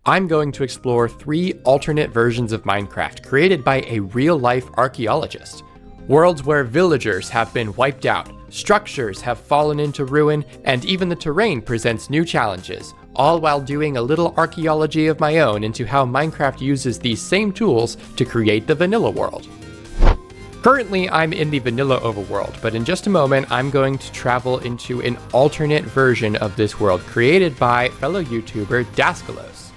I'm going to explore 3 alternate versions of Minecraft created by a real-life archaeologist. Worlds where villagers have been wiped out, structures have fallen into ruin, and even the terrain presents new challenges, all while doing a little archaeology of my own into how Minecraft uses these same tools to create the vanilla world. Currently, I'm in the vanilla overworld, but in just a moment, I'm going to travel into an alternate version of this world created by fellow YouTuber Daskalos.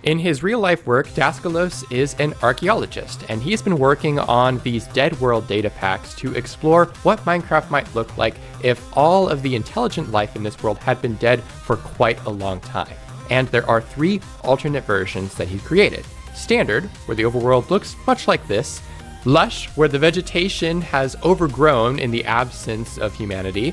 In his real-life work, Daskalos is an archaeologist, and he's been working on these Dead World data packs to explore what Minecraft might look like if all of the intelligent life in this world had been dead for quite a long time. And there are 3 alternate versions that he created. Standard, where the overworld looks much like this. Lush, where the vegetation has overgrown in the absence of humanity.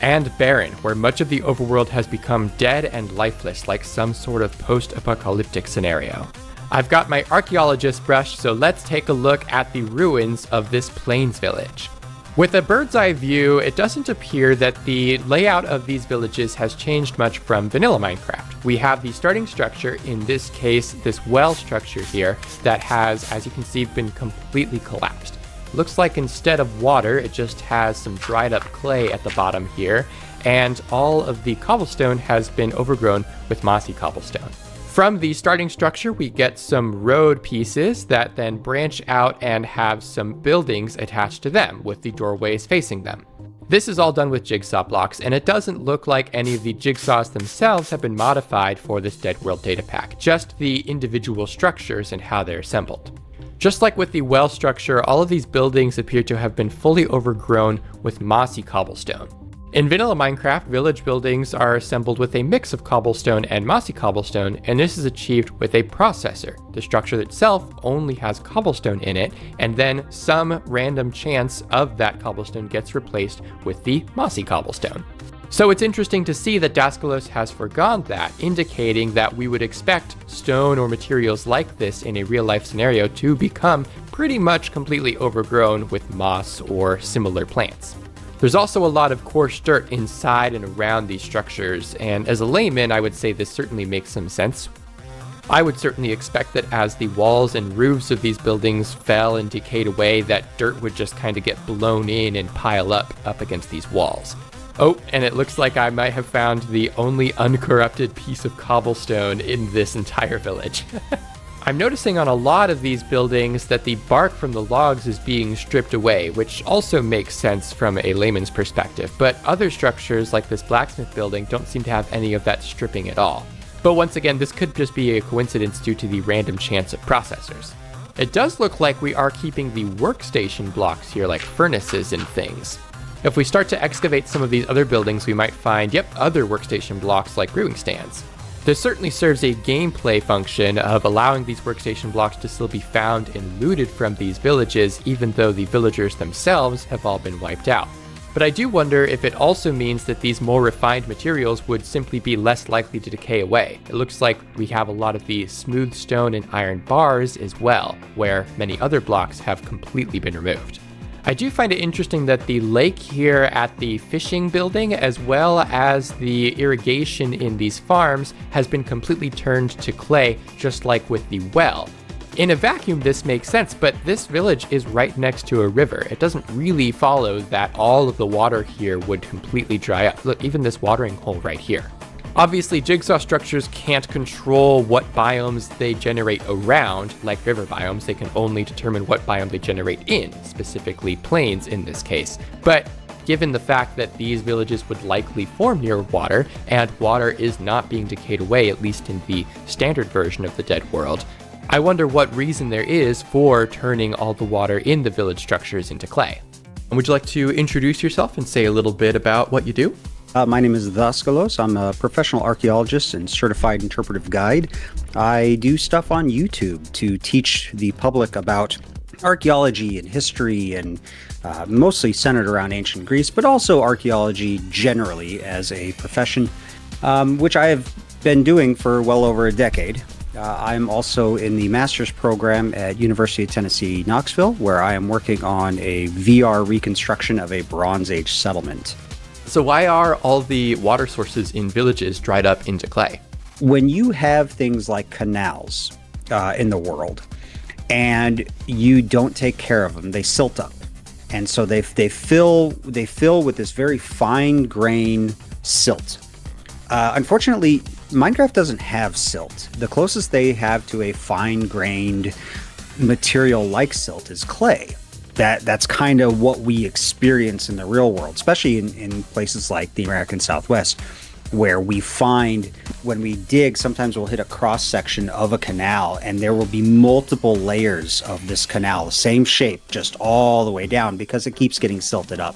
And Barren, where much of the overworld has become dead and lifeless, like some sort of post-apocalyptic scenario. I've got my archaeologist brush, so let's take a look at the ruins of this plains village. With a bird's eye view, it doesn't appear that the layout of these villages has changed much from vanilla Minecraft. We have the starting structure, in this case, this well structure here, that has, as you can see, been completely collapsed. Looks like instead of water, it just has some dried up clay at the bottom here, and all of the cobblestone has been overgrown with mossy cobblestone. From the starting structure, we get some road pieces that then branch out and have some buildings attached to them, with the doorways facing them. This is all done with jigsaw blocks, and it doesn't look like any of the jigsaws themselves have been modified for this Dead World data pack, just the individual structures and how they're assembled. Just like with the well structure, all of these buildings appear to have been fully overgrown with mossy cobblestone. In vanilla Minecraft, village buildings are assembled with a mix of cobblestone and mossy cobblestone, and this is achieved with a processor. The structure itself only has cobblestone in it, and then some random chance of that cobblestone gets replaced with the mossy cobblestone. So it's interesting to see that Daskalos has forgone that, indicating that we would expect stone or materials like this in a real-life scenario to become pretty much completely overgrown with moss or similar plants. There's also a lot of coarse dirt inside and around these structures, and as a layman, I would say this certainly makes some sense. I would certainly expect that as the walls and roofs of these buildings fell and decayed away, that dirt would just kind of get blown in and pile up against these walls. Oh, and it looks like I might have found the only uncorrupted piece of cobblestone in this entire village. I'm noticing on a lot of these buildings that the bark from the logs is being stripped away, which also makes sense from a layman's perspective, but other structures like this blacksmith building don't seem to have any of that stripping at all. But once again, this could just be a coincidence due to the random chance of processors. It does look like we are keeping the workstation blocks here, like furnaces and things. If we start to excavate some of these other buildings, we might find, other workstation blocks like brewing stands. This certainly serves a gameplay function of allowing these workstation blocks to still be found and looted from these villages, even though the villagers themselves have all been wiped out. But I do wonder if it also means that these more refined materials would simply be less likely to decay away. It looks like we have a lot of the smooth stone and iron bars as well, where many other blocks have completely been removed. I do find it interesting that the lake here at the fishing building, as well as the irrigation in these farms, has been completely turned to clay, just like with the well. In a vacuum, this makes sense, but this village is right next to a river. It doesn't really follow that all of the water here would completely dry up. Look, even this watering hole right here. Obviously, jigsaw structures can't control what biomes they generate around, like river biomes. They can only determine what biome they generate in, specifically plains in this case. But given the fact that these villages would likely form near water, and water is not being decayed away, at least in the standard version of the Dead World, I wonder what reason there is for turning all the water in the village structures into clay. And would you like to introduce yourself and say a little bit about what you do? My name is Daskalos. I'm a professional archaeologist and certified interpretive guide. I do stuff on YouTube to teach the public about archaeology and history, and mostly centered around ancient Greece, but also archaeology generally as a profession, which I have been doing for well over a decade. I'm also in the master's program at University of Tennessee, Knoxville, where I am working on a VR reconstruction of a Bronze Age settlement. So why are all the water sources in villages dried up into clay? when you have things like canals in the world and you don't take care of them, they silt up. And so they fill with this very fine grain silt. Unfortunately, Minecraft doesn't have silt. The closest they have to a fine grained material like silt is clay. That's kind of what we experience in the real world, especially in places like the American Southwest, where we find when we dig, sometimes we'll hit a cross section of a canal and there will be multiple layers of this canal, the same shape, just all the way down, because it keeps getting silted up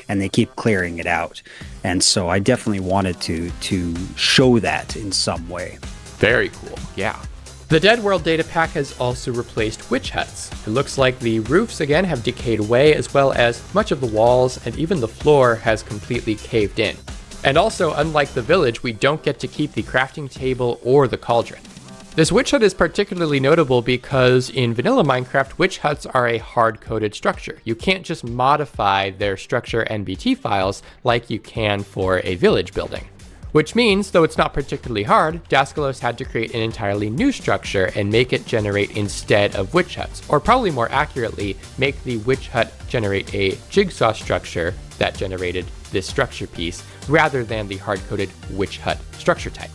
and they keep clearing it out. And so I definitely wanted to show that in some way. Very cool, yeah. The Dead World data pack has also replaced witch huts. It looks like the roofs again have decayed away, as well as much of the walls and even the floor has completely caved in. And also, unlike the village, we don't get to keep the crafting table or the cauldron. This witch hut is particularly notable because in vanilla Minecraft, witch huts are a hard-coded structure. You can't just modify their structure NBT files like you can for a village building. Which means, though it's not particularly hard, Daskalos had to create an entirely new structure and make it generate instead of witch huts, or probably more accurately, make the witch hut generate a jigsaw structure that generated this structure piece, rather than the hard-coded witch hut structure type.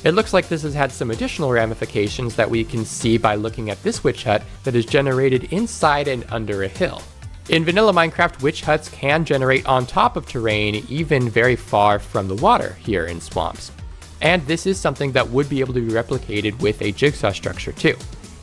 It looks like this has had some additional ramifications that we can see by looking at this witch hut that is generated inside and under a hill. In vanilla Minecraft, witch huts can generate on top of terrain, even very far from the water here in swamps. And this is something that would be able to be replicated with a jigsaw structure too.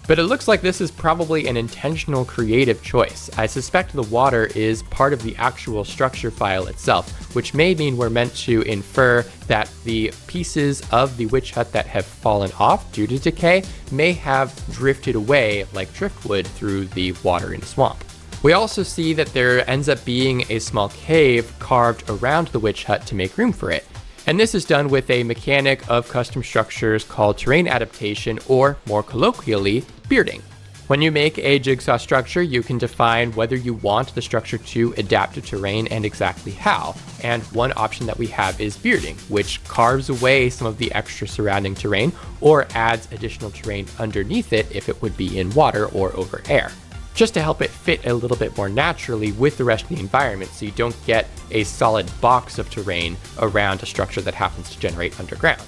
But it looks like this is probably an intentional creative choice. I suspect the water is part of the actual structure file itself, which may mean we're meant to infer that the pieces of the witch hut that have fallen off due to decay may have drifted away like driftwood through the water in the swamp. We also see that there ends up being a small cave carved around the witch hut to make room for it. And this is done with a mechanic of custom structures called terrain adaptation, or more colloquially, bearding. When you make a jigsaw structure, you can define whether you want the structure to adapt to terrain and exactly how. And one option that we have is bearding, which carves away some of the extra surrounding terrain or adds additional terrain underneath it if it would be in water or over air, just to help it fit a little bit more naturally with the rest of the environment so you don't get a solid box of terrain around a structure that happens to generate underground.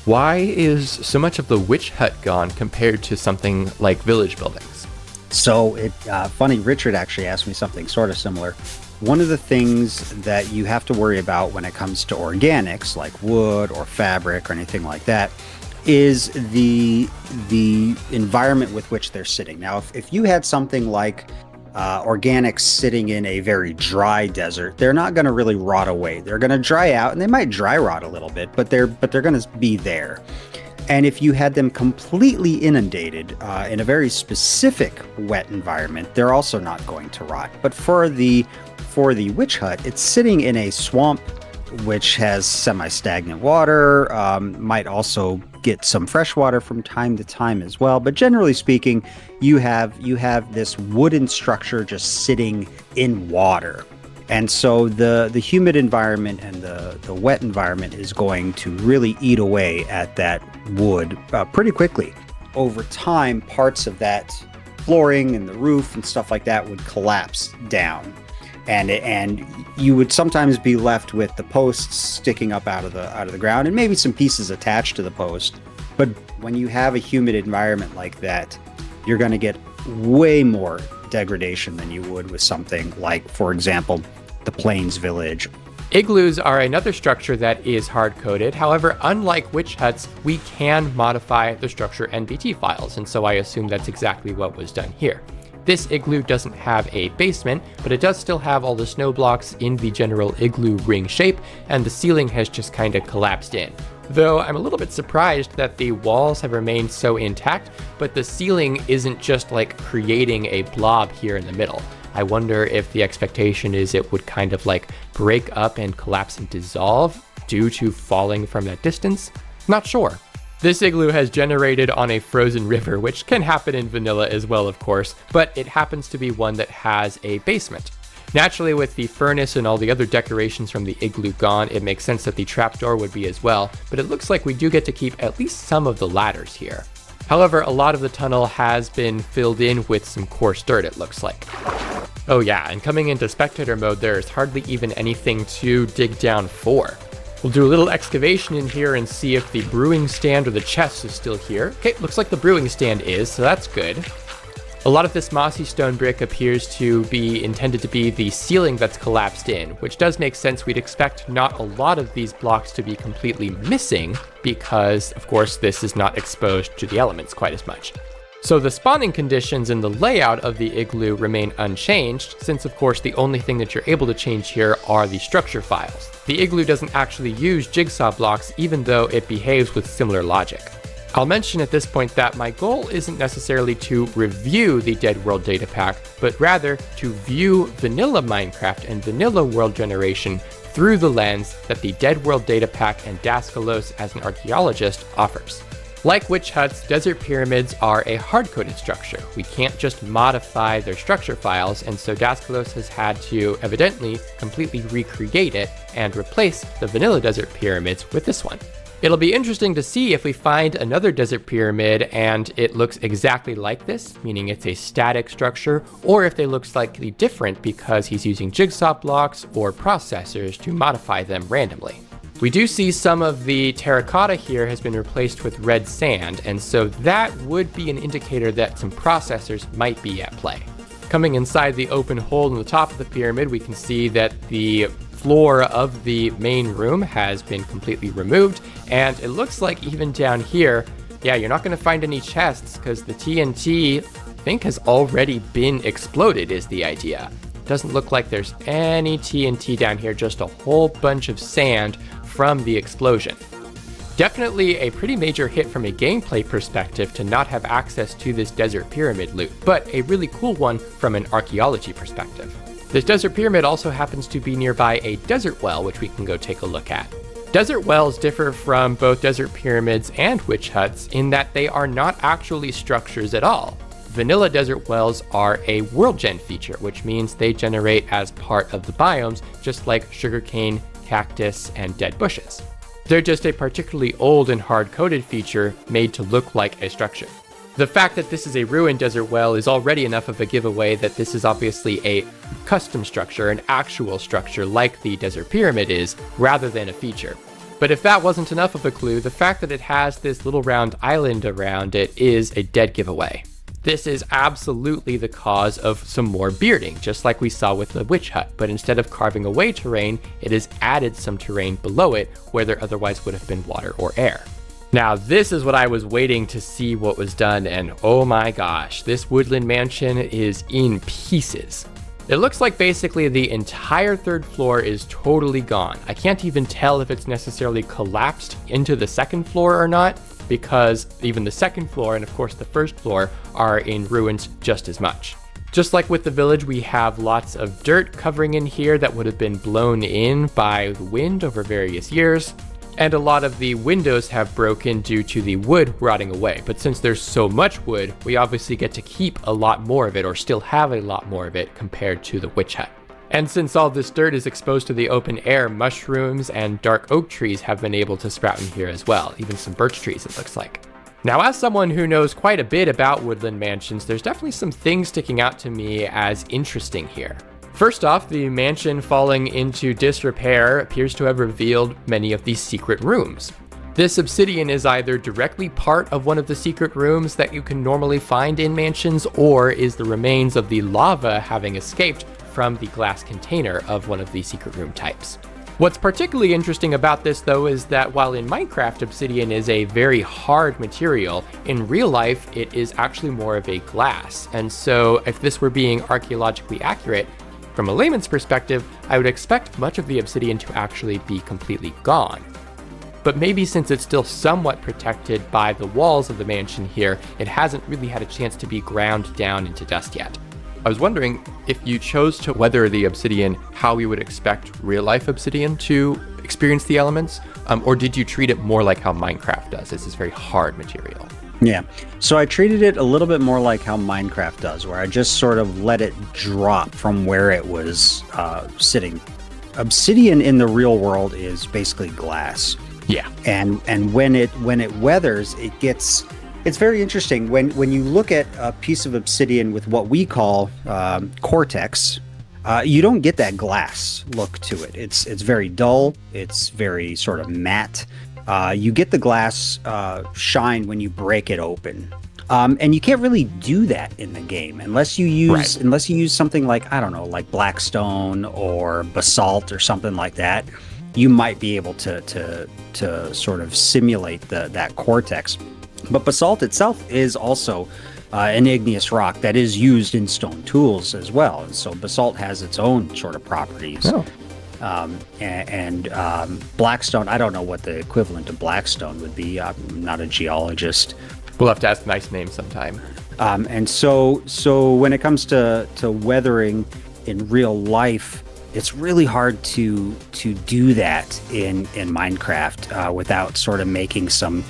Why is so much of the witch hut gone compared to something like village buildings? So funny, Richard actually asked me something sort of similar. One of the things that you have to worry about when it comes to organics like wood or fabric or anything like that is the environment with which they're sitting. Now, if you had something like organics sitting in a very dry desert, they're not going to really rot away. They're going to dry out, and they might dry rot a little bit, but they're going to be there. And if you had them completely inundated in a very specific wet environment, they're also not going to rot. But for the witch hut, it's sitting in a swamp which has semi-stagnant water, might also get some fresh water from time to time as well. But generally speaking, you have this wooden structure just sitting in water. And so the humid environment and the wet environment is going to really eat away at that wood pretty quickly. Over time, parts of that flooring and the roof and stuff like that would collapse down. And you would sometimes be left with the posts sticking up out of the ground and maybe some pieces attached to the post. But when you have a humid environment like that, you're going to get way more degradation than you would with something like, for example, the Plains Village. Igloos are another structure that is hard-coded. However, unlike witch huts, we can modify the structure NBT files, and so I assume that's exactly what was done here. This igloo doesn't have a basement, but it does still have all the snow blocks in the general igloo ring shape, and the ceiling has just kind of collapsed in. Though I'm a little bit surprised that the walls have remained so intact, but the ceiling isn't just like creating a blob here in the middle. I wonder if the expectation is it would kind of like break up and collapse and dissolve due to falling from that distance? Not sure. This igloo has generated on a frozen river, which can happen in vanilla as well, of course, but it happens to be one that has a basement. Naturally, with the furnace and all the other decorations from the igloo gone, it makes sense that the trapdoor would be as well, but it looks like we do get to keep at least some of the ladders here. However, a lot of the tunnel has been filled in with some coarse dirt, it looks like. Oh yeah, and coming into spectator mode, there is hardly even anything to dig down for. We'll do a little excavation in here and see if the brewing stand or the chest is still here. Okay, looks like the brewing stand is, so that's good. A lot of this mossy stone brick appears to be intended to be the ceiling that's collapsed in, which does make sense. We'd expect not a lot of these blocks to be completely missing because, of course, this is not exposed to the elements quite as much. So the spawning conditions and the layout of the igloo remain unchanged, since of course the only thing that you're able to change here are the structure files. The igloo doesn't actually use jigsaw blocks, even though it behaves with similar logic. I'll mention at this point that my goal isn't necessarily to review the Dead World data pack, but rather to view vanilla Minecraft and vanilla world generation through the lens that the Dead World data pack and Daskalos as an archaeologist offers. Like witch huts, desert pyramids are a hard-coded structure. We can't just modify their structure files, and so Daskalos has had to evidently completely recreate it and replace the vanilla desert pyramids with this one. It'll be interesting to see if we find another desert pyramid and it looks exactly like this, meaning it's a static structure, or if they look slightly different because he's using jigsaw blocks or processors to modify them randomly. We do see some of the terracotta here has been replaced with red sand, and so that would be an indicator that some processors might be at play. Coming inside the open hole in the top of the pyramid, we can see that the floor of the main room has been completely removed, and it looks like even down here, yeah, you're not going to find any chests because the TNT, I think, has already been exploded is the idea. Doesn't look like there's any TNT down here, just a whole bunch of sand from the explosion. Definitely a pretty major hit from a gameplay perspective to not have access to this desert pyramid loot, but a really cool one from an archaeology perspective. This desert pyramid also happens to be nearby a desert well, which we can go take a look at. Desert wells differ from both desert pyramids and witch huts in that they are not actually structures at all. Vanilla desert wells are a worldgen feature, which means they generate as part of the biomes, just like sugarcane, cactus, and dead bushes. They're just a particularly old and hard-coded feature made to look like a structure. The fact that this is a ruined desert well is already enough of a giveaway that this is obviously a custom structure, an actual structure like the desert pyramid is, rather than a feature. But if that wasn't enough of a clue, the fact that it has this little round island around it is a dead giveaway. This is absolutely the cause of some more bearding, just like we saw with the witch hut, but instead of carving away terrain, it has added some terrain below it where there otherwise would have been water or air. Now, this is what I was waiting to see what was done, and oh my gosh, this woodland mansion is in pieces. It looks like basically the entire third floor is totally gone. I can't even tell if it's necessarily collapsed into the second floor or not, because even the second floor and of course the first floor are in ruins just as much. Just like with the village, we have lots of dirt covering in here that would have been blown in by the wind over various years. And a lot of the windows have broken due to the wood rotting away. But since there's so much wood, we obviously get to keep a lot more of it, or still have a lot more of it compared to the witch hut. And since all this dirt is exposed to the open air, mushrooms and dark oak trees have been able to sprout in here as well, even some birch trees it looks like. Now, as someone who knows quite a bit about woodland mansions, there's definitely some things sticking out to me as interesting here. First off, the mansion falling into disrepair appears to have revealed many of these secret rooms. This obsidian is either directly part of one of the secret rooms that you can normally find in mansions, or is the remains of the lava having escaped from the glass container of one of the secret room types. What's particularly interesting about this, though, is that while in Minecraft obsidian is a very hard material, in real life it is actually more of a glass. And so if this were being archaeologically accurate, from a layman's perspective, I would expect much of the obsidian to actually be completely gone. But maybe since it's still somewhat protected by the walls of the mansion here, it hasn't really had a chance to be ground down into dust yet. I was wondering if you chose to weather the obsidian how we would expect real-life obsidian to experience the elements, or did you treat it more like how Minecraft does? This is very hard material. Yeah. So I treated it a little bit more like how Minecraft does, where I just sort of let it drop from where it was sitting. Obsidian in the real world is basically glass. Yeah. And when it weathers, it's very interesting. When you look at a piece of obsidian with what we call cortex, you don't get that glass look to it. It's very dull. It's very sort of matte. You get the glass shine when you break it open. And you can't really do that in the game unless you use something like, I don't know, like blackstone or basalt or something like that. You might be able to sort of simulate that cortex. But basalt itself is also an igneous rock that is used in stone tools as well. And so basalt has its own sort of properties. Oh. And blackstone, I don't know what the equivalent of blackstone would be. I'm not a geologist. We'll have to ask Nice Name sometime. And so when it comes to weathering in real life, it's really hard to do that in Minecraft without sort of making some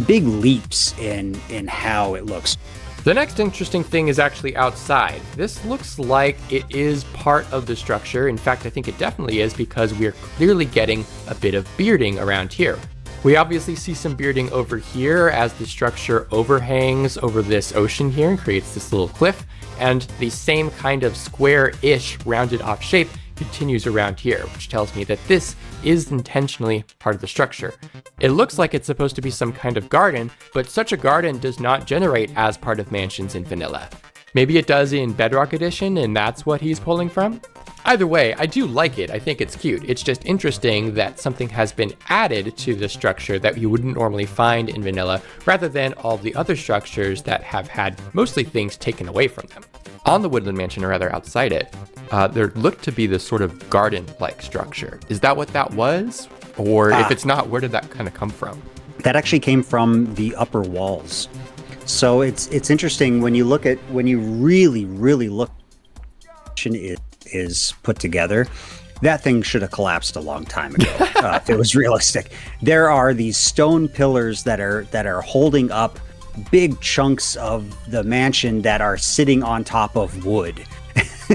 big leaps in how it looks. The next interesting thing is actually outside. This looks like it is part of the structure. In fact, I think it definitely is, because we are clearly getting a bit of bearding around here. We obviously see some bearding over here as the structure overhangs over this ocean here and creates this little cliff, and the same kind of square-ish rounded off shape continues around here, which tells me that this is intentionally part of the structure. It looks like it's supposed to be some kind of garden, but such a garden does not generate as part of mansions in vanilla. Maybe it does in Bedrock Edition, and that's what he's pulling from? Either way, I do like it. I think it's cute. It's just interesting that something has been added to the structure that you wouldn't normally find in vanilla, rather than all the other structures that have had mostly things taken away from them. On the Woodland Mansion, or rather outside it, there looked to be this sort of garden-like structure. Is that what that was? Or if it's not, where did that kind of come from? That actually came from the upper walls. So it's interesting when you really look is put together. That thing should have collapsed a long time ago if it was realistic. There are these stone pillars that are holding up big chunks of the mansion that are sitting on top of wood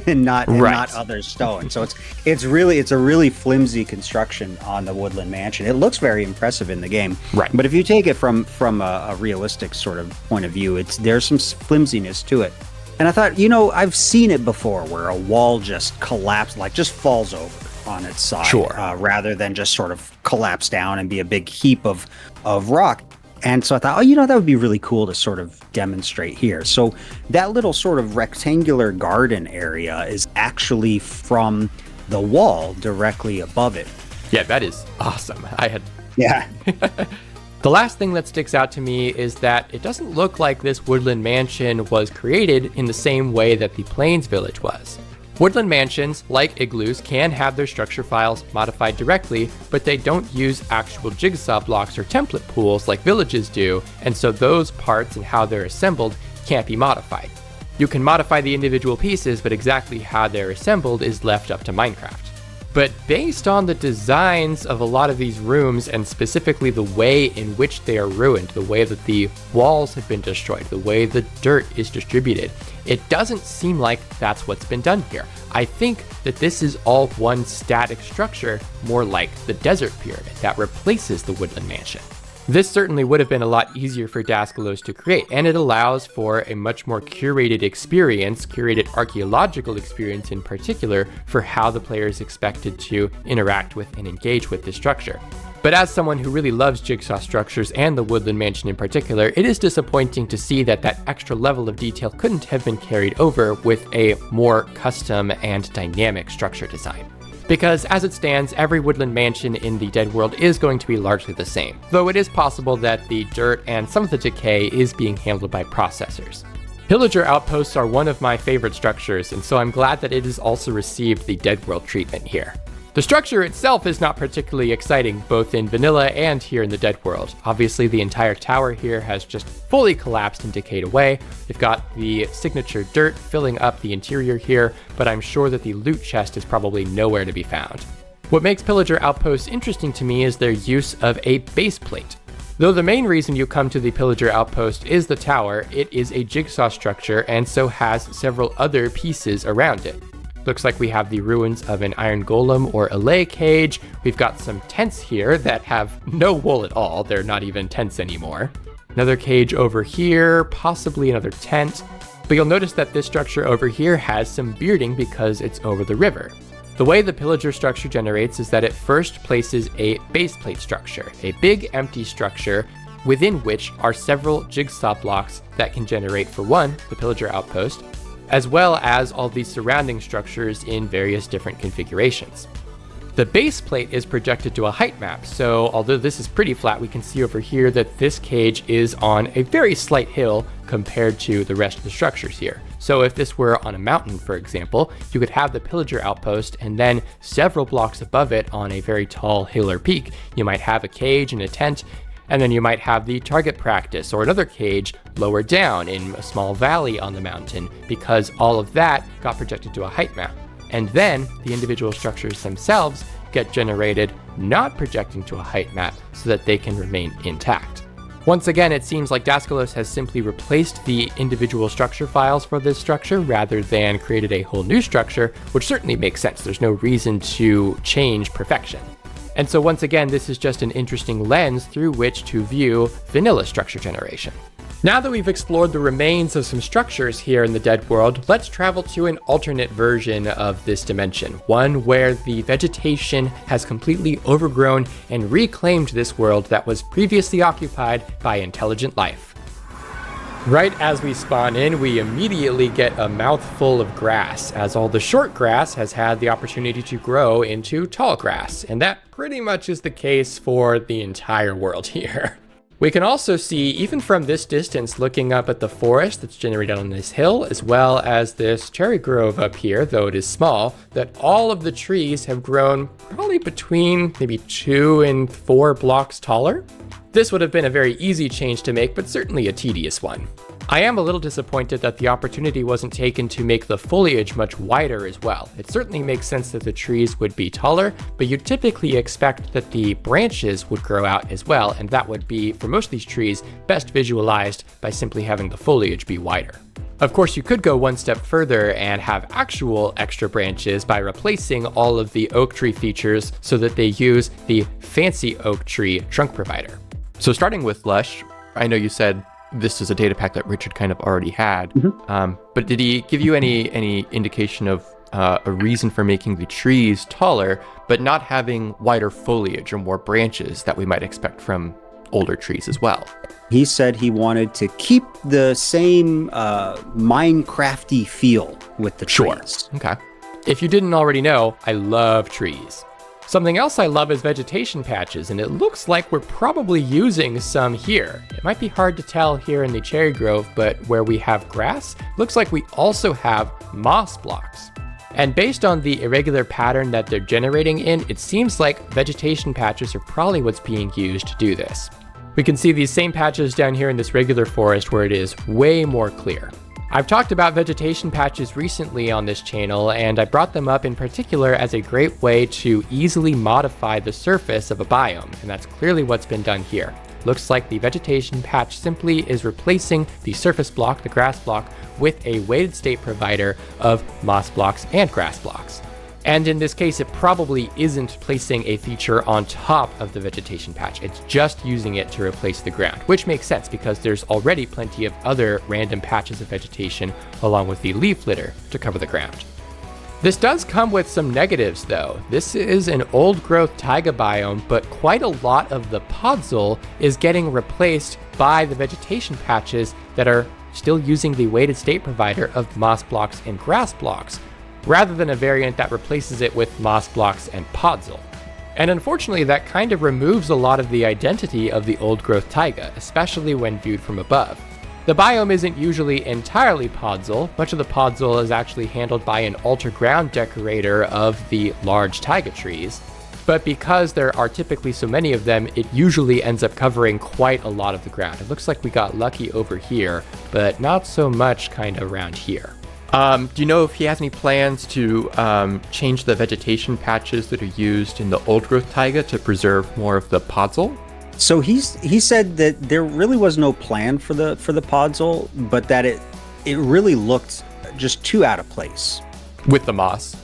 and not other stone. So it's a really flimsy construction on the Woodland Mansion. It looks very impressive in the game. Right. But if you take it from a realistic sort of point of view, there's some flimsiness to it. And I thought, I've seen it before where a wall just collapses, like just falls over on its side, sure, rather than just sort of collapse down and be a big heap of rock. And so I thought, that would be really cool to sort of demonstrate here. So that little sort of rectangular garden area is actually from the wall directly above it. Yeah, that is awesome. Yeah. The last thing that sticks out to me is that it doesn't look like this Woodland Mansion was created in the same way that the Plains Village was. Woodland Mansions, like Igloos, can have their structure files modified directly, but they don't use actual jigsaw blocks or template pools like villages do, and so those parts and how they're assembled can't be modified. You can modify the individual pieces, but exactly how they're assembled is left up to Minecraft. But based on the designs of a lot of these rooms, and specifically the way in which they are ruined, the way that the walls have been destroyed, the way the dirt is distributed, it doesn't seem like that's what's been done here. I think that this is all one static structure, more like the Desert Pyramid that replaces the Woodland Mansion. This certainly would have been a lot easier for Daskalos to create, and it allows for a much more curated experience, curated archaeological experience in particular, for how the player is expected to interact with and engage with this structure. But as someone who really loves jigsaw structures, and the Woodland Mansion in particular, it is disappointing to see that extra level of detail couldn't have been carried over with a more custom and dynamic structure design. Because as it stands, every Woodland Mansion in the Dead World is going to be largely the same, though it is possible that the dirt and some of the decay is being handled by processors. Pillager outposts are one of my favorite structures, and so I'm glad that it has also received the Dead World treatment here. The structure itself is not particularly exciting, both in vanilla and here in the Dead World. Obviously, the entire tower here has just fully collapsed and decayed away. You've got the signature dirt filling up the interior here, but I'm sure that the loot chest is probably nowhere to be found. What makes Pillager outposts interesting to me is their use of a base plate. Though the main reason you come to the Pillager Outpost is the tower, it is a jigsaw structure and so has several other pieces around it. Looks like we have the ruins of an iron golem or a lay cage. We've got some tents here that have no wool at all. They're not even tents anymore. Another cage over here, possibly another tent. But you'll notice that this structure over here has some bearding because it's over the river. The way the pillager structure generates is that it first places a base plate structure, a big empty structure within which are several jigsaw blocks that can generate, for one, the pillager outpost, as well as all these surrounding structures in various different configurations. The base plate is projected to a height map, so although this is pretty flat, we can see over here that this cage is on a very slight hill compared to the rest of the structures here. So if this were on a mountain, for example, you could have the pillager outpost and then several blocks above it on a very tall hill or peak. You might have a cage and a tent, and then you might have the target practice or another cage lower down in a small valley on the mountain, because all of that got projected to a height map. And then the individual structures themselves get generated not projecting to a height map so that they can remain intact. Once again, it seems like Daskalos has simply replaced the individual structure files for this structure rather than created a whole new structure, which certainly makes sense. There's no reason to change perfection. And so once again, this is just an interesting lens through which to view vanilla structure generation. Now that we've explored the remains of some structures here in the Dead World, let's travel to an alternate version of this dimension, one where the vegetation has completely overgrown and reclaimed this world that was previously occupied by intelligent life. Right as we spawn in, we immediately get a mouthful of grass, as all the short grass has had the opportunity to grow into tall grass, and that pretty much is the case for the entire world here. We can also see, even from this distance, looking up at the forest that's generated on this hill, as well as this cherry grove up here, though it is small, that all of the trees have grown probably between maybe 2 and 4 blocks taller. This would have been a very easy change to make, but certainly a tedious one. I am a little disappointed that the opportunity wasn't taken to make the foliage much wider as well. It certainly makes sense that the trees would be taller, but you'd typically expect that the branches would grow out as well, and that would be, for most of these trees, best visualized by simply having the foliage be wider. Of course, you could go one step further and have actual extra branches by replacing all of the oak tree features so that they use the fancy oak tree trunk provider. So starting with Lush, I know you said this is a data pack that Richard kind of already had, but did he give you any indication of a reason for making the trees taller, but not having wider foliage or more branches that we might expect from older trees as well? He said he wanted to keep the same Minecrafty feel with the trees. Okay. If you didn't already know, I love trees. Something else I love is vegetation patches, and it looks like we're probably using some here. It might be hard to tell here in the cherry grove, but where we have grass, looks like we also have moss blocks. And based on the irregular pattern that they're generating in, it seems like vegetation patches are probably what's being used to do this. We can see these same patches down here in this regular forest where it is way more clear. I've talked about vegetation patches recently on this channel, and I brought them up in particular as a great way to easily modify the surface of a biome, and that's clearly what's been done here. Looks like the vegetation patch simply is replacing the surface block, the grass block, with a weighted state provider of moss blocks and grass blocks. And in this case, it probably isn't placing a feature on top of the vegetation patch. It's just using it to replace the ground, which makes sense because there's already plenty of other random patches of vegetation along with the leaf litter to cover the ground. This does come with some negatives though. This is an old growth taiga biome, but quite a lot of the podzol is getting replaced by the vegetation patches that are still using the weighted state provider of moss blocks and grass blocks, rather than a variant that replaces it with moss blocks and podzol. And unfortunately, that kind of removes a lot of the identity of the old growth taiga, especially when viewed from above. The biome isn't usually entirely podzol. Much of the podzol is actually handled by an altar ground decorator of the large taiga trees. But because there are typically so many of them, it usually ends up covering quite a lot of the ground. It looks like we got lucky over here, but not so much kind of around here. Do you know if he has any plans to change the vegetation patches that are used in the old growth taiga to preserve more of the podzol? So he said that there really was no plan for the podzol, but that it really looked just too out of place With the moss.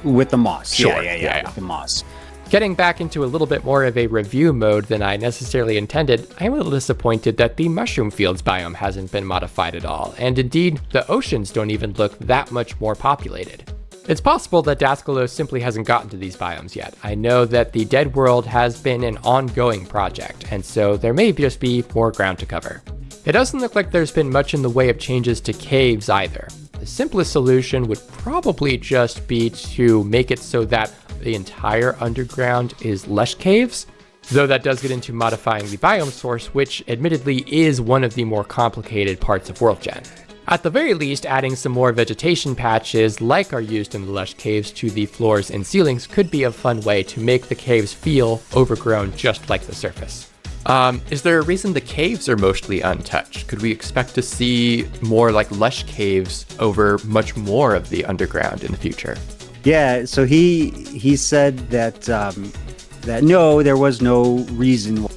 with the moss. Sure. Yeah, with the moss. Getting back into a little bit more of a review mode than I necessarily intended, I'm a little disappointed that the Mushroom Fields biome hasn't been modified at all, and indeed, the oceans don't even look that much more populated. It's possible that Daskalos simply hasn't gotten to these biomes yet. I know that the Dead World has been an ongoing project, and so there may just be more ground to cover. It doesn't look like there's been much in the way of changes to caves either. The simplest solution would probably just be to make it so that the entire underground is lush caves, though that does get into modifying the biome source, which admittedly is one of the more complicated parts of worldgen. At the very least, adding some more vegetation patches like are used in the lush caves to the floors and ceilings could be a fun way to make the caves feel overgrown just like the surface. Is there a reason the caves are mostly untouched? Could we expect to see more like lush caves over much more of the underground in the future? Yeah, so he said that that no, there was no reason,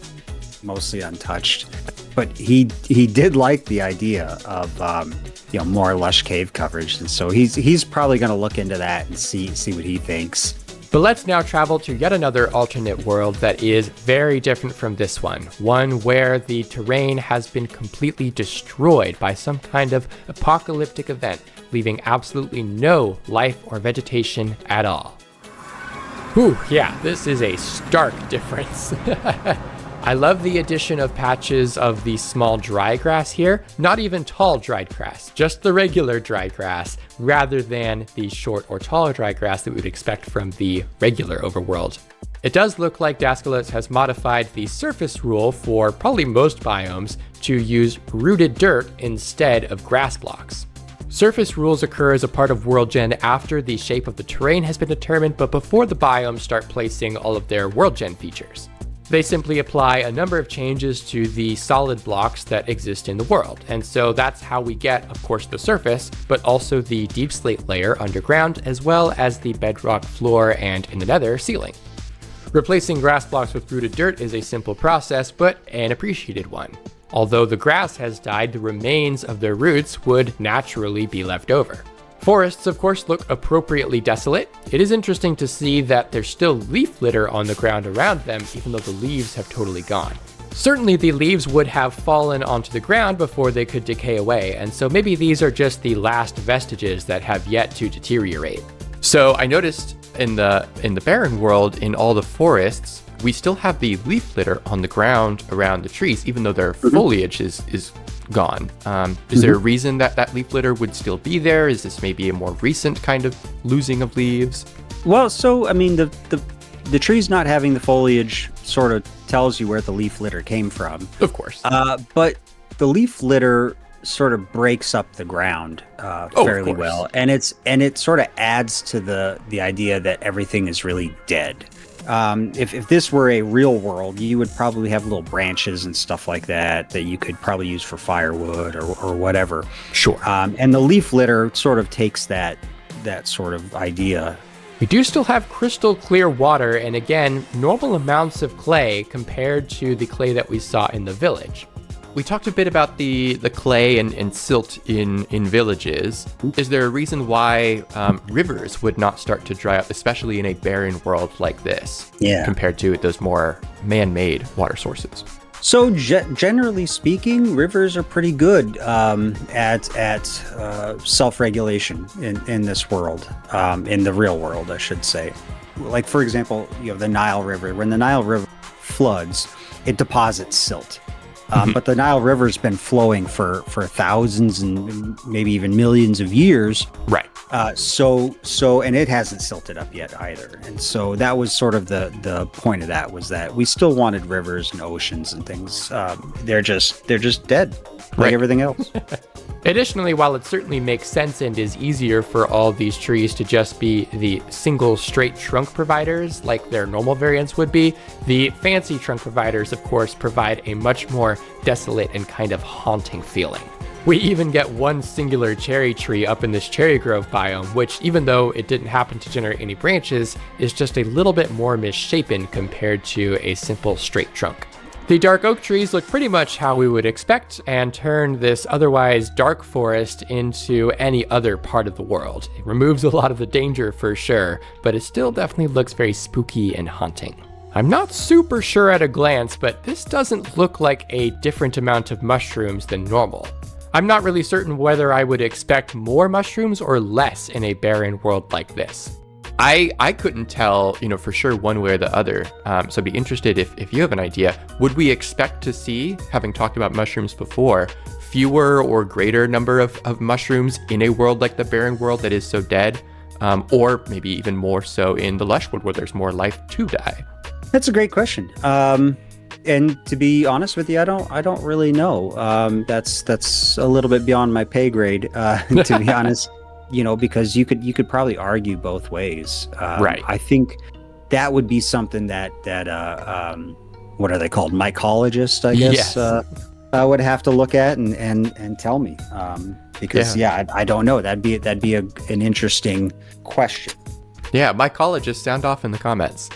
mostly untouched, but he did like the idea of more lush cave coverage, and so he's probably going to look into that and see what he thinks. But let's now travel to yet another alternate world that is very different from this one where the terrain has been completely destroyed by some kind of apocalyptic event, leaving absolutely no life or vegetation at all. Whew, yeah, this is a stark difference. I love the addition of patches of the small dry grass here, not even tall dried grass, just the regular dry grass, rather than the short or tall dry grass that we would expect from the regular overworld. It does look like Daskalos has modified the surface rule for probably most biomes to use rooted dirt instead of grass blocks. Surface rules occur as a part of worldgen after the shape of the terrain has been determined, but before the biomes start placing all of their worldgen features. They simply apply a number of changes to the solid blocks that exist in the world. And so that's how we get, of course, the surface, but also the deep slate layer underground, as well as the bedrock floor and in the nether ceiling. Replacing grass blocks with rooted dirt is a simple process, but an appreciated one. Although the grass has died, the remains of their roots would naturally be left over. Forests, of course, look appropriately desolate. It is interesting to see that there's still leaf litter on the ground around them, even though the leaves have totally gone. Certainly the leaves would have fallen onto the ground before they could decay away, and so maybe these are just the last vestiges that have yet to deteriorate. So I noticed in the Barren World, in all the forests, we still have the leaf litter on the ground around the trees, even though their foliage is gone. Is there a reason that leaf litter would still be there? Is this maybe a more recent kind of losing of leaves? Well, so I mean, the trees not having the foliage sort of tells you where the leaf litter came from. Of course. But the leaf litter sort of breaks up the ground fairly well, and it sort of adds to the idea that everything is really dead. If this were a real world, you would probably have little branches and stuff like that you could probably use for firewood or whatever. Sure. And the leaf litter sort of takes that sort of idea. We do still have crystal clear water, and again, normal amounts of clay compared to the clay that we saw in the village. We talked a bit about the clay and silt in villages. Is there a reason why rivers would not start to dry up, especially in a barren world like this, compared to those more man-made water sources? So generally speaking, rivers are pretty good at self-regulation in this world, in the real world, I should say. Like, for example, the Nile River. When the Nile River floods, it deposits silt. But the Nile River's been flowing for thousands and maybe even millions of years. Right. And it hasn't silted up yet either. And so that was sort of the point of that, was that we still wanted rivers and oceans and things. They're just dead, like everything else. Additionally, while it certainly makes sense and is easier for all these trees to just be the single straight trunk providers like their normal variants would be, the fancy trunk providers, of course, provide a much more desolate and kind of haunting feeling. We even get one singular cherry tree up in this cherry grove biome, which, even though it didn't happen to generate any branches, is just a little bit more misshapen compared to a simple straight trunk. The dark oak trees look pretty much how we would expect and turn this otherwise dark forest into any other part of the world. It removes a lot of the danger for sure, but it still definitely looks very spooky and haunting. I'm not super sure at a glance, but this doesn't look like a different amount of mushrooms than normal. I'm not really certain whether I would expect more mushrooms or less in a barren world like this. I couldn't tell, for sure one way or the other. So I'd be interested if you have an idea. Would we expect to see, having talked about mushrooms before, fewer or greater number of mushrooms in a world like the barren world that is so dead? Or maybe even more so in the Lush World where there's more life to die? That's a great question. And to be honest with you, I don't really know. That's a little bit beyond my pay grade, to be honest. Because you could probably argue both ways. Right. I think that would be something that what are they called? Mycologists, I guess. Yes. I would have to look at and tell me. Because I don't know. That'd be an interesting question. Yeah, mycologists, sound off in the comments.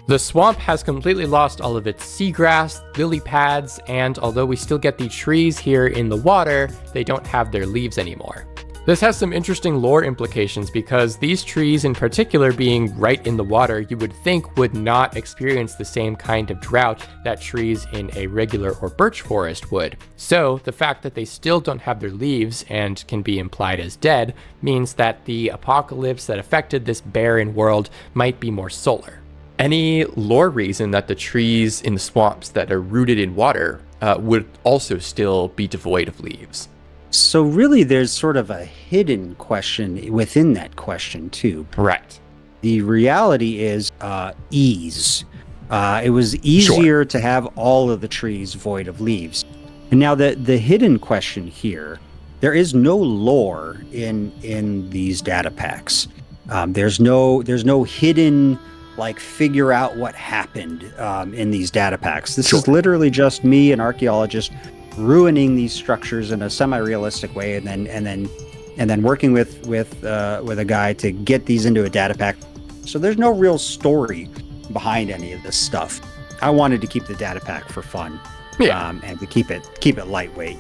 The swamp has completely lost all of its seagrass, lily pads, and although we still get the trees here in the water, they don't have their leaves anymore. This has some interesting lore implications because these trees in particular being right in the water, you would think would not experience the same kind of drought that trees in a regular or birch forest would. So the fact that they still don't have their leaves and can be implied as dead means that the apocalypse that affected this barren world might be more solar. Any lore reason that the trees in the swamps that are rooted in water would also still be devoid of leaves? So really, there's sort of a hidden question within that question, too. Right. The reality is ease. It was easier to have all of the trees void of leaves. And now the hidden question here, there is no lore in these data packs. There's no hidden, figure out what happened in these data packs. This is literally just me, an archaeologist, ruining these structures in a semi-realistic way, and then working with a guy to get these into a data pack. So there's no real story behind any of this stuff. I wanted to keep the data pack for fun, and to keep it lightweight.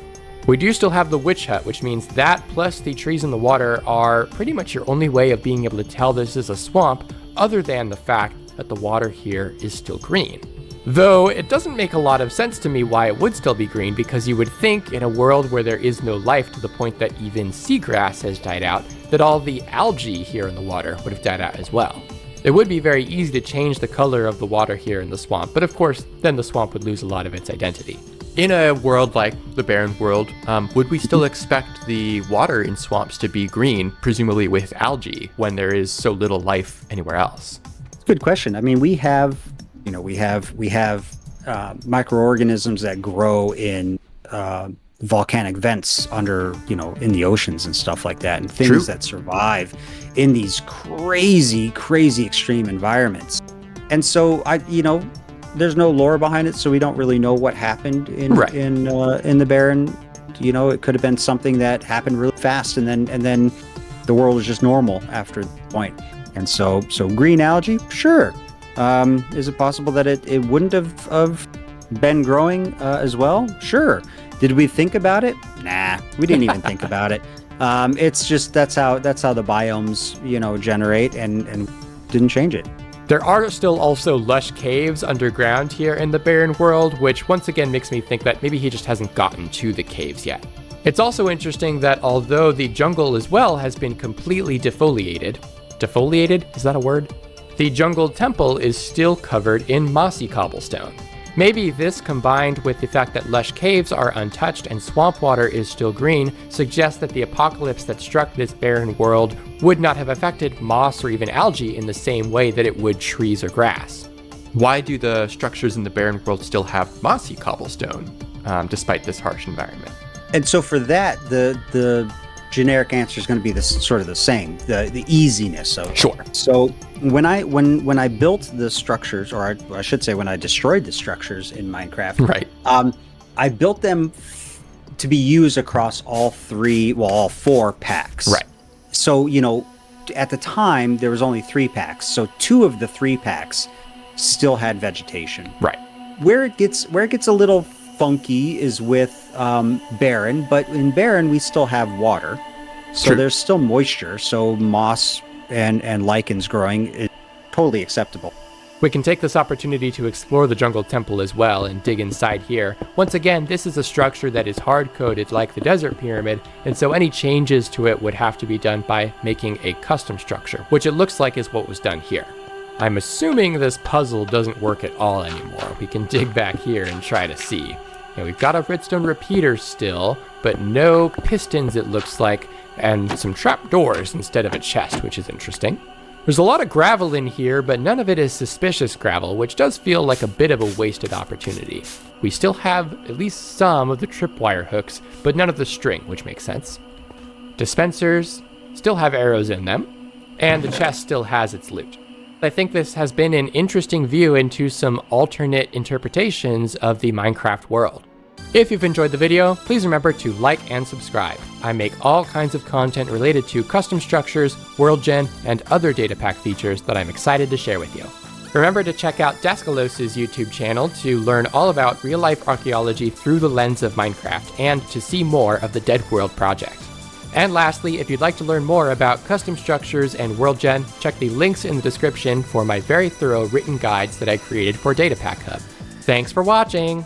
We do still have the witch hut, which means that plus the trees in the water are pretty much your only way of being able to tell this is a swamp, other than the fact that the water here is still green. Though it doesn't make a lot of sense to me why it would still be green, because you would think in a world where there is no life to the point that even seagrass has died out, that all the algae here in the water would have died out as well. It would be very easy to change the color of the water here in the swamp, but of course, then the swamp would lose a lot of its identity. In a world like the barren world, would we still expect the water in swamps to be green, presumably with algae, when there is so little life anywhere else? Good question. I mean, we have microorganisms that grow in volcanic vents under, in the oceans and stuff like that, and things that survive in these crazy extreme environments. And so there's no lore behind it, so we don't really know what happened in the barren. It could have been something that happened really fast, and then the world was just normal after the point. And so green algae, sure. Is it possible that it wouldn't have been growing as well? Sure. Did we think about it? Nah, we didn't even think about it. It's just that's how the biomes generate, and didn't change it. There are still also lush caves underground here in the barren world, which once again makes me think that maybe he just hasn't gotten to the caves yet. It's also interesting that although the jungle as well has been completely defoliated, is that a word? The jungle temple is still covered in mossy cobblestone. Maybe this, combined with the fact that lush caves are untouched and swamp water is still green, suggests that the apocalypse that struck this barren world would not have affected moss or even algae in the same way that it would trees or grass. Why do the structures in the barren world still have mossy cobblestone, despite this harsh environment? And so for that, the generic answer is going to be sort of the same, the easiness of it. Sure. So when I built the structures, or I should say when I destroyed the structures in Minecraft, right? I built them to be used across all four packs. Right. So at the time there was only 3 packs, so 2 of the 3 packs still had vegetation. Right. where it gets a little funky is with Barren, but in Barren we still have water, so True. there's still moisture. So moss and lichens growing is totally acceptable. We can take this opportunity to explore the jungle temple as well and dig inside here. Once again, this is a structure that is hard-coded like the desert pyramid, and so any changes to it would have to be done by making a custom structure, which it looks like is what was done here. I'm assuming this puzzle doesn't work at all anymore. We can dig back here and try to see. Now, we've got a redstone repeater still, but no pistons it looks like, and some trapdoors instead of a chest, which is interesting. There's a lot of gravel in here, but none of it is suspicious gravel, which does feel like a bit of a wasted opportunity. We still have at least some of the tripwire hooks, but none of the string, which makes sense. Dispensers still have arrows in them, and the chest still has its loot. I think this has been an interesting view into some alternate interpretations of the Minecraft world. If you've enjoyed the video, please remember to like and subscribe. I make all kinds of content related to custom structures, worldgen, and other data pack features that I'm excited to share with you. Remember to check out Daskalos' YouTube channel to learn all about real-life archaeology through the lens of Minecraft and to see more of the Dead World project. And lastly, if you'd like to learn more about custom structures and worldgen, check the links in the description for my very thorough written guides that I created for Data Pack Hub. Thanks for watching!